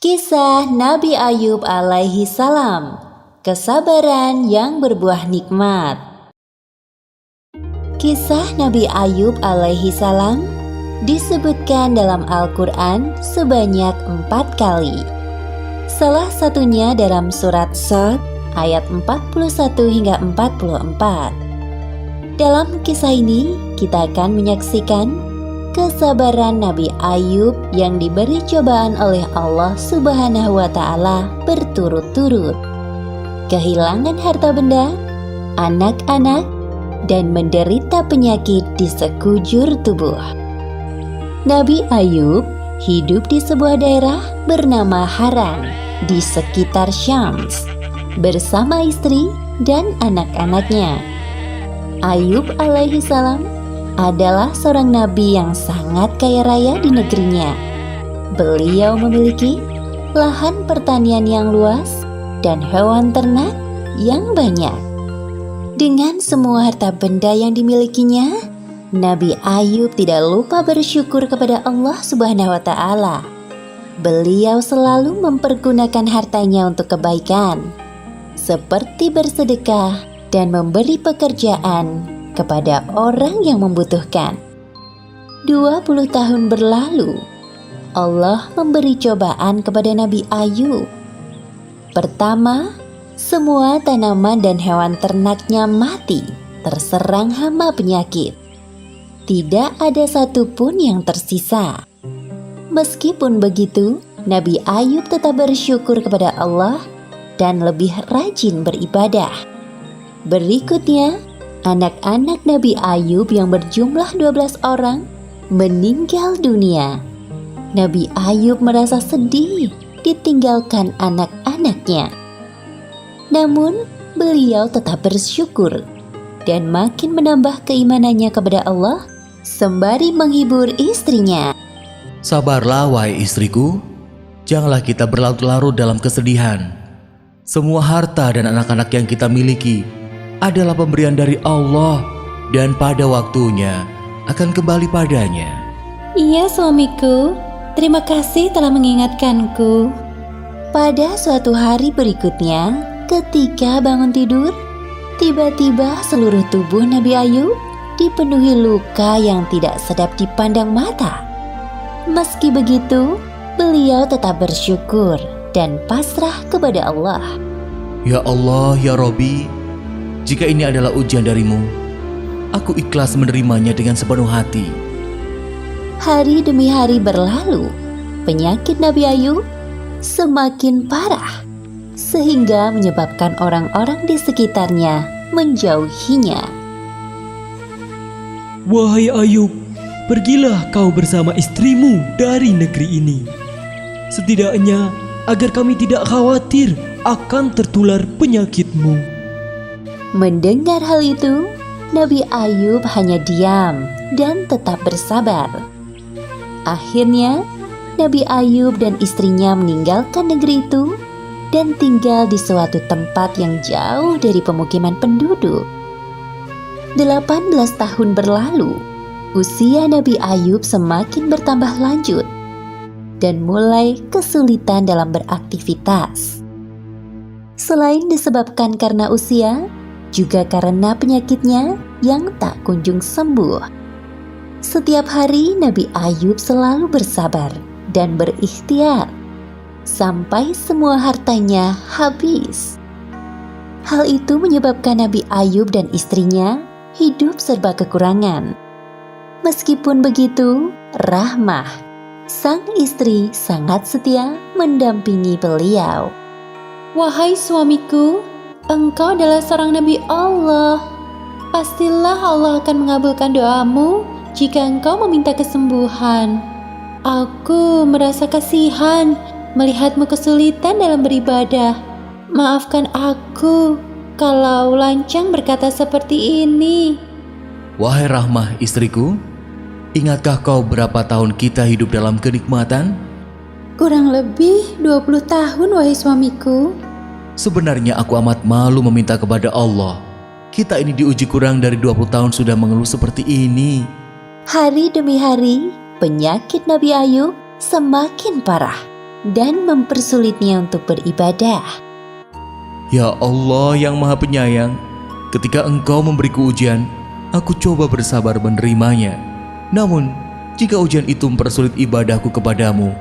Kisah Nabi Ayub alaihi salam, kesabaran yang berbuah nikmat. Kisah Nabi Ayub alaihi salam disebutkan dalam Al-Quran sebanyak 4 kali. Salah satunya dalam surat Shad ayat 41 hingga 44. Dalam kisah ini kita akan menyaksikan kesabaran Nabi Ayub yang diberi cobaan oleh Allah Subhanahu wa Ta'ala berturut-turut, kehilangan harta benda, anak-anak, dan menderita penyakit di sekujur tubuh. Nabi Ayub hidup di sebuah daerah bernama Haran di sekitar Syams bersama istri dan anak-anaknya. Ayub alaihi salam adalah seorang nabi yang sangat kaya raya di negerinya. Beliau memiliki lahan pertanian yang luas dan hewan ternak yang banyak. Dengan semua harta benda yang dimilikinya, Nabi Ayub tidak lupa bersyukur kepada Allah Subhanahu wa Ta'ala. Beliau selalu mempergunakan hartanya untuk kebaikan, seperti bersedekah dan memberi pekerjaan kepada orang yang membutuhkan. 20 tahun berlalu, Allah memberi cobaan kepada Nabi Ayub. Pertama, semua tanaman dan hewan ternaknya mati, terserang hama penyakit. Tidak ada satupun yang tersisa. Meskipun begitu, Nabi Ayub tetap bersyukur kepada Allah dan lebih rajin beribadah. Berikutnya, anak-anak Nabi Ayub yang berjumlah 12 orang meninggal dunia. Nabi Ayub merasa sedih ditinggalkan anak-anaknya. Namun, beliau tetap bersyukur dan makin menambah keimanannya kepada Allah sembari menghibur istrinya. Sabarlah wahai istriku, janganlah kita berlarut-larut dalam kesedihan. Semua harta dan anak-anak yang kita miliki adalah pemberian dari Allah dan pada waktunya akan kembali padanya. Iya suamiku, terima kasih telah mengingatkanku. Pada suatu hari berikutnya, ketika bangun tidur, tiba-tiba seluruh tubuh Nabi Ayub dipenuhi luka yang tidak sedap dipandang mata. Meski begitu, beliau tetap bersyukur dan pasrah kepada Allah. Ya Allah, ya Robbi, jika ini adalah ujian darimu, aku ikhlas menerimanya dengan sepenuh hati. Hari demi hari berlalu, penyakit Nabi Ayub semakin parah, sehingga menyebabkan orang-orang di sekitarnya menjauhinya. Wahai Ayub, pergilah kau bersama istrimu dari negeri ini. Setidaknya agar kami tidak khawatir akan tertular penyakitmu. Mendengar hal itu, Nabi Ayub hanya diam dan tetap bersabar. Akhirnya, Nabi Ayub dan istrinya meninggalkan negeri itu dan tinggal di suatu tempat yang jauh dari pemukiman penduduk. 18 tahun berlalu, usia Nabi Ayub semakin bertambah lanjut dan mulai kesulitan dalam beraktivitas. Selain disebabkan karena usia, juga karena penyakitnya yang tak kunjung sembuh. Setiap hari Nabi Ayub selalu bersabar dan berikhtiar sampai semua hartanya habis. Hal itu menyebabkan Nabi Ayub dan istrinya hidup serba kekurangan. Meskipun begitu, Rahmah, sang istri, sangat setia mendampingi beliau. Wahai suamiku, engkau adalah seorang Nabi Allah. Pastilah Allah akan mengabulkan doamu jika engkau meminta kesembuhan. Aku merasa kasihan melihatmu kesulitan dalam beribadah. Maafkan aku kalau lancang berkata seperti ini. Wahai Rahmah istriku, ingatkah kau berapa tahun kita hidup dalam kenikmatan? Kurang lebih 20 tahun wahai suamiku. Sebenarnya aku amat malu meminta kepada Allah. Kita ini diuji kurang dari 20 tahun sudah mengeluh seperti ini. Hari demi hari, penyakit Nabi Ayub semakin parah dan mempersulitnya untuk beribadah. Ya Allah yang Maha Penyayang, ketika Engkau memberiku ujian, aku coba bersabar menerimanya. Namun, jika ujian itu mempersulit ibadahku kepadamu,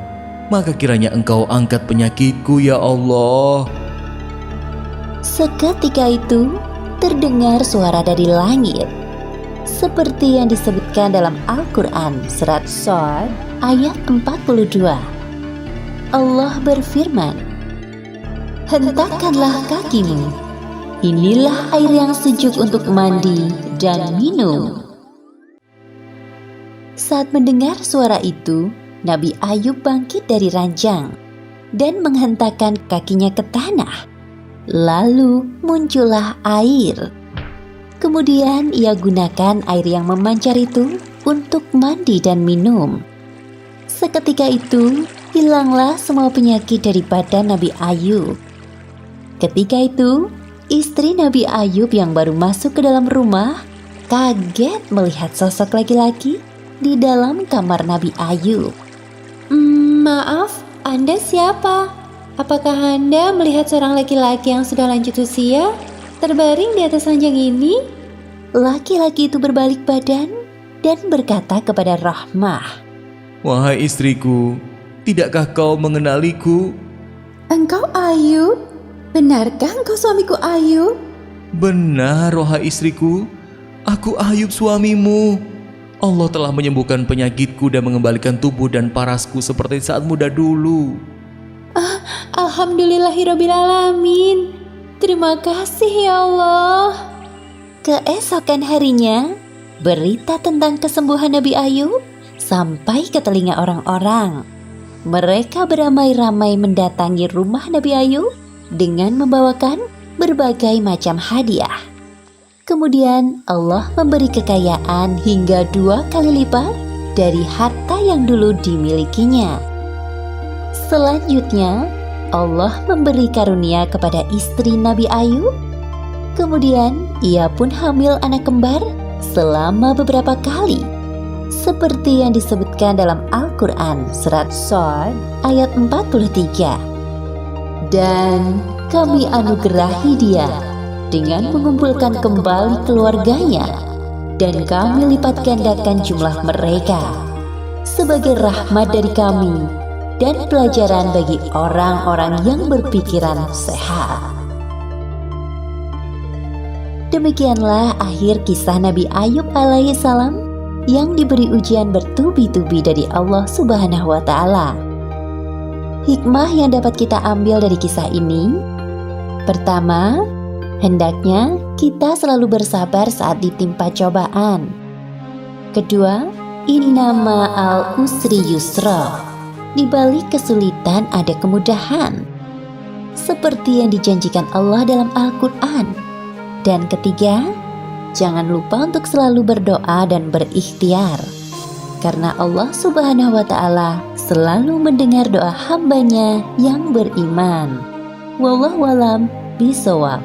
maka kiranya Engkau angkat penyakitku ya Allah. Seketika itu, terdengar suara dari langit. Seperti yang disebutkan dalam Al-Quran surat Shad ayat 42. Allah berfirman, "Hentakkanlah kakimu, inilah air yang sejuk untuk mandi dan minum." Saat mendengar suara itu, Nabi Ayub bangkit dari ranjang dan menghentakkan kakinya ke tanah. Lalu muncullah air. Kemudian ia gunakan air yang memancar itu untuk mandi dan minum. Seketika itu, hilanglah semua penyakit dari badan Nabi Ayub. Ketika itu, istri Nabi Ayub yang baru masuk ke dalam rumah kaget melihat sosok laki-laki di dalam kamar Nabi Ayub. Maaf, Anda siapa? Apakah Anda melihat seorang laki-laki yang sudah lanjut usia terbaring di atas ranjang ini? Laki-laki itu berbalik badan dan berkata kepada Rahmah, Wahai istriku, tidakkah kau mengenaliku? Engkau Ayub? Benarkah engkau suamiku Ayub? Benar, wahai istriku, aku Ayub suamimu. Allah telah menyembuhkan penyakitku dan mengembalikan tubuh dan parasku seperti saat muda dulu. Alhamdulillahirrabbilalamin. Terima kasih ya Allah. keesokan harinya, berita tentang kesembuhan Nabi Ayub sampai ke telinga orang-orang. Mereka beramai-ramai mendatangi rumah Nabi Ayub dengan membawakan berbagai macam hadiah. Kemudian Allah memberi kekayaan hingga 2 kali lipat dari harta yang dulu dimilikinya. Selanjutnya, Allah memberi karunia kepada istri Nabi Ayub. Kemudian ia pun hamil anak kembar selama beberapa kali, seperti yang disebutkan dalam Al-Quran surat Shad ayat 43. Dan kami anugerahi dia dengan mengumpulkan kembali keluarganya, dan kami lipat gandakan jumlah mereka sebagai rahmat dari kami dan pelajaran bagi orang-orang yang berpikiran sehat. Demikianlah akhir kisah Nabi Ayub alaihissalam yang diberi ujian bertubi-tubi dari Allah Subhanahu wa Ta'ala. Hikmah yang dapat kita ambil dari kisah ini: pertama, hendaknya kita selalu bersabar saat ditimpa cobaan. Kedua, inna ma'al usri yusra, di balik kesulitan ada kemudahan, seperti yang dijanjikan Allah dalam Al-Quran. Dan ketiga, jangan lupa untuk selalu berdoa dan berikhtiar, karena Allah Subhanahu wa Ta'ala selalu mendengar doa hambanya yang beriman. Wallahu a'lam bishawab.